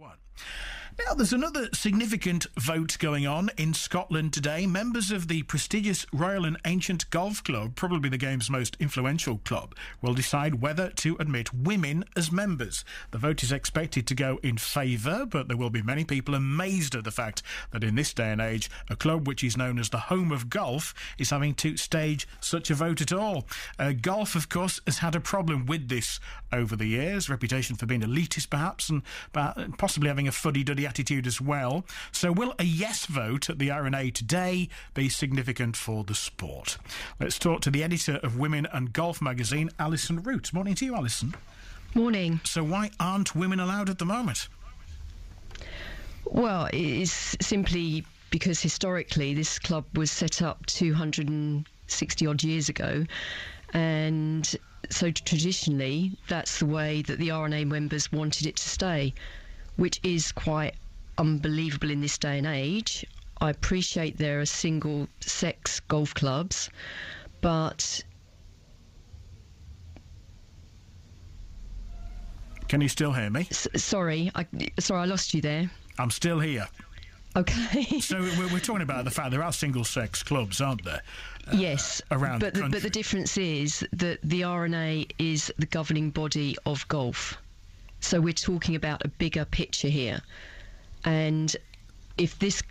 one. Now, there's another significant vote going on in Scotland today. Members of the prestigious Royal and Ancient Golf Club, probably the game's most influential club, will decide whether to admit women as members. The vote is expected to go in favour, but there will be many people amazed at the fact that in this day and age, a club which is known as the home of golf is having to stage such a vote at all. Golf, of course, has had a problem with this over the years, reputation for being elitist perhaps, and possibly having a fuddy-duddy attitude as well. So will a yes vote at the R&A today be significant for the sport? Let's talk to the editor of Women and Golf magazine, Alison Root. Morning to you, Alison. Morning. So why aren't women allowed at the moment? Well, it's simply because historically this club was set up 260 odd years ago, and so traditionally that's the way that the R&A members wanted it to stay, which is quite unbelievable in this day and age. I appreciate there are single-sex golf clubs, but... Can you still hear me? Sorry, I lost you there. I'm still here. Okay. So we're talking about the fact there are single-sex clubs, aren't there? Yes, around the country. But the difference is that the R&A is the governing body of golf. So we're talking about a bigger picture here. And if this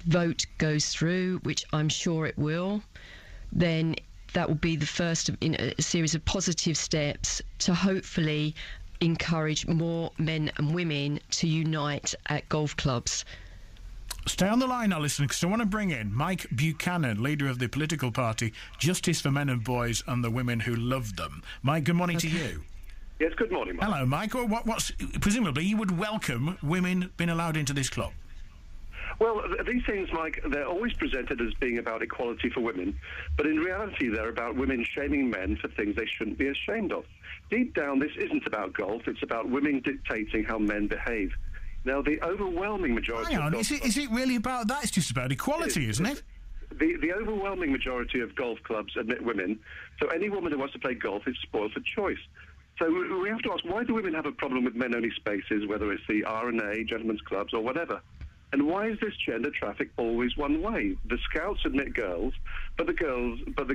vote goes through, which I'm sure it will, then that will be the first in a series of positive steps to hopefully encourage more men and women to unite at golf clubs. Stay on the line, Alison, because I want to bring in Mike Buchanan, leader of the political party Justice for Men and Boys and the Women Who Love Them. Mike, good morning to you. Yes, good morning, Mike. Hello, Mike. What's presumably you would welcome women being allowed into this club? Well, these things, Mike, they're always presented as being about equality for women, but in reality they're about women shaming men for things they shouldn't be ashamed of. Deep down, this isn't about golf, it's about women dictating how men behave. Now, the overwhelming majority Hang on, of golf is it really about that? It's just about equality, isn't it? The overwhelming majority of golf clubs admit women, so any woman who wants to play golf is spoiled for choice. So we have to ask, why do women have a problem with men-only spaces, whether it's the R&A, gentlemen's clubs, or whatever? And why is this gender traffic always one way? The scouts admit girls, but the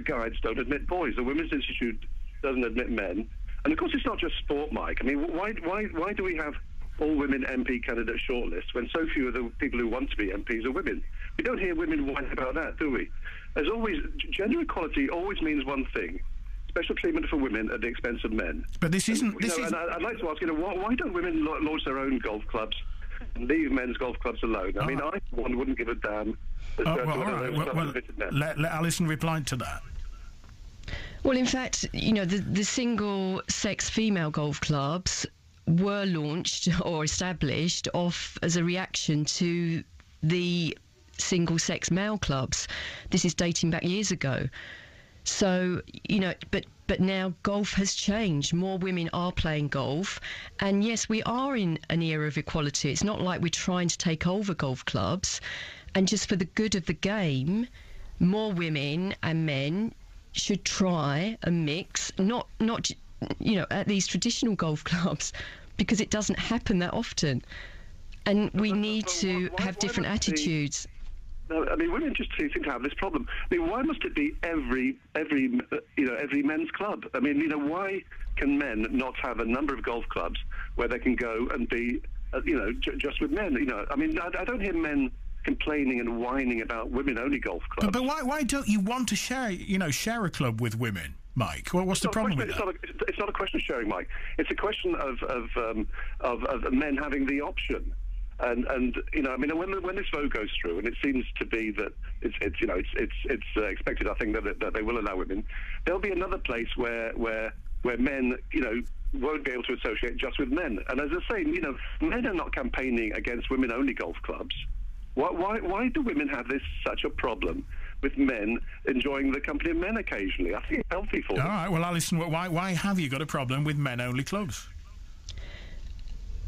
guides don't admit boys. The Women's Institute doesn't admit men. And of course, it's not just sport, Mike. I mean, why do we have all-women MP candidate shortlist when so few of the people who want to be MPs are women? We don't hear women whine about that, do we? As always, gender equality always means one thing: special treatment for women at the expense of men. But this isn't... And I'd like to ask, why don't women launch their own golf clubs and leave men's golf clubs alone? I mean, I, for one, wouldn't give a damn. Let Alison reply to that. Well, in fact, the single-sex female golf clubs were launched or established off as a reaction to the single-sex male clubs. This is dating back years ago. So, but now golf has changed. More women are playing golf. And yes, we are in an era of equality. It's not like we're trying to take over golf clubs. And just for the good of the game, more women and men should try a mix, not at these traditional golf clubs, because it doesn't happen that often. And we need to have different attitudes. No, I mean, women just seem to have this problem. I mean, why must it be every men's club? I mean, why can men not have a number of golf clubs where they can go and be, just with men? I mean, I don't hear men complaining and whining about women-only golf clubs. But why don't you want to share a club with women, Mike? Well, what's the problem with that? It's not a question of sharing, Mike. It's a question of men having the option. And I mean, when this vote goes through, and it seems to be that it's expected, I think, that they will allow women, there'll be another place where men, won't be able to associate just with men. And as I say, men are not campaigning against women-only golf clubs. Why do women have such a problem with men enjoying the company of men occasionally? I think it's healthy for them. All right, well, Alison, why have you got a problem with men-only clubs?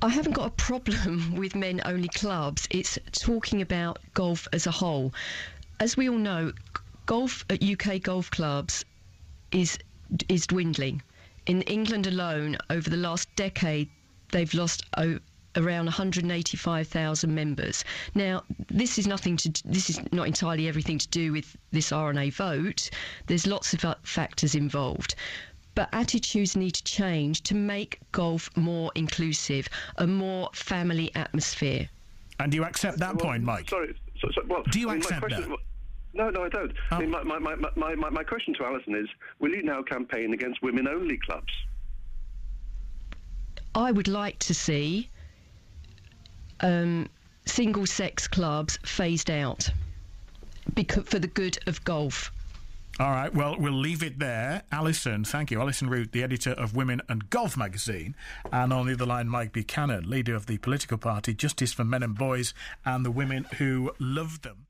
I haven't got a problem with men-only clubs. It's talking about golf as a whole. As we all know, golf at UK golf clubs is dwindling. In England alone, over the last decade, they've lost around 185,000 members. Now, this is not entirely everything to do with this RNA vote. There's lots of factors involved. But attitudes need to change to make golf more inclusive, a more family atmosphere. And do you accept that point, Mike? Sorry. Do you accept that? No, I don't. Oh. I mean, my question to Alison is, will you now campaign against women-only clubs? I would like to see single-sex clubs phased out for the good of golf. All right, well, we'll leave it there. Alison, thank you. Alison Root, the editor of Women and Golf magazine. And on the other line, Mike Buchanan, leader of the political party Justice for Men and Boys and the Women Who Love Them.